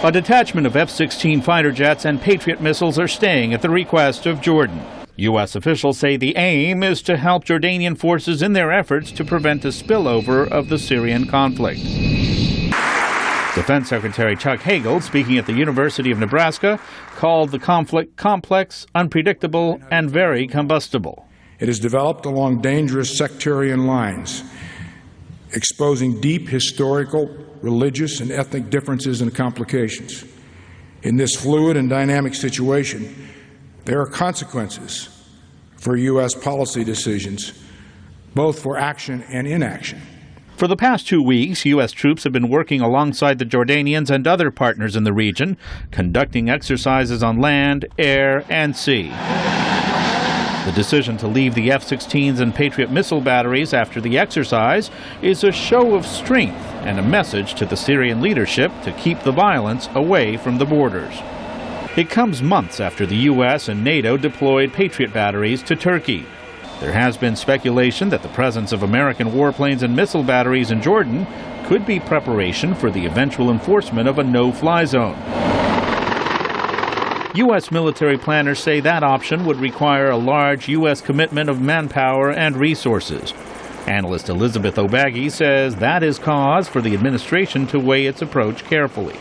A detachment of F-16 fighter jets and Patriot missiles are staying at the request of Jordan. U.S. officials say the aim is to help Jordanian forces in their efforts to prevent a spillover of the Syrian conflict. Defense Secretary Chuck Hagel, speaking at the University of Nebraska, called the conflict complex, unpredictable, and very combustible. It is developed along dangerous sectarian lines, exposing deep historical, religious, and ethnic differences and complications. In this fluid and dynamic situation, there are consequences for U.S. policy decisions, both for action and inaction. For the past 2 weeks, U.S. troops have been working alongside the Jordanians and other partners in the region, conducting exercises on land, air, and sea. The decision to leave the F-16s and Patriot missile batteries after the exercise is a show of strength and a message to the Syrian leadership to keep the violence away from the borders. It comes months after the U.S. and NATO deployed Patriot batteries to Turkey. There has been speculation that the presence of American warplanes and missile batteries in Jordan could be preparation for the eventual enforcement of a no-fly zone. U.S. military planners say that option would require a large U.S. commitment of manpower and resources. Analyst Elizabeth O'Baggy says that is cause for the administration to weigh its approach carefully.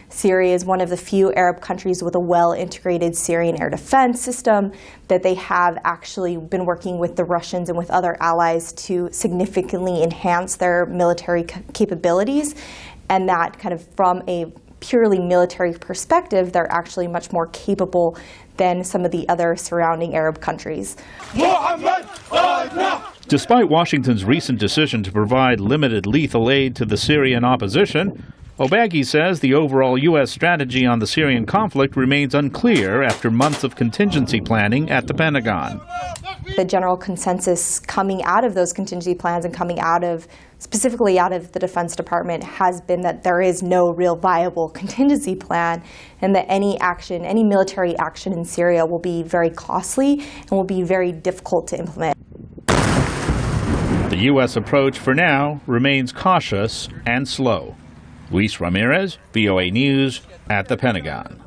Syria is one of the few Arab countries with a well-integrated Syrian air defense system, that they have actually been working with the Russians and with other allies to significantly enhance their military capabilities, and that kind of from a purely military perspective, they're actually much more capable than some of the other surrounding Arab countries. Despite Washington's recent decision to provide limited lethal aid to the Syrian opposition, O'Baggy says the overall U.S. strategy on the Syrian conflict remains unclear after months of contingency planning at the Pentagon. The general consensus coming out of those contingency plans and coming out of, specifically out of the Defense Department, has been that there is no real viable contingency plan, and that any action, any military action in Syria will be very costly and will be very difficult to implement. The U.S. approach for now remains cautious and slow. Luis Ramirez, VOA News, at the Pentagon.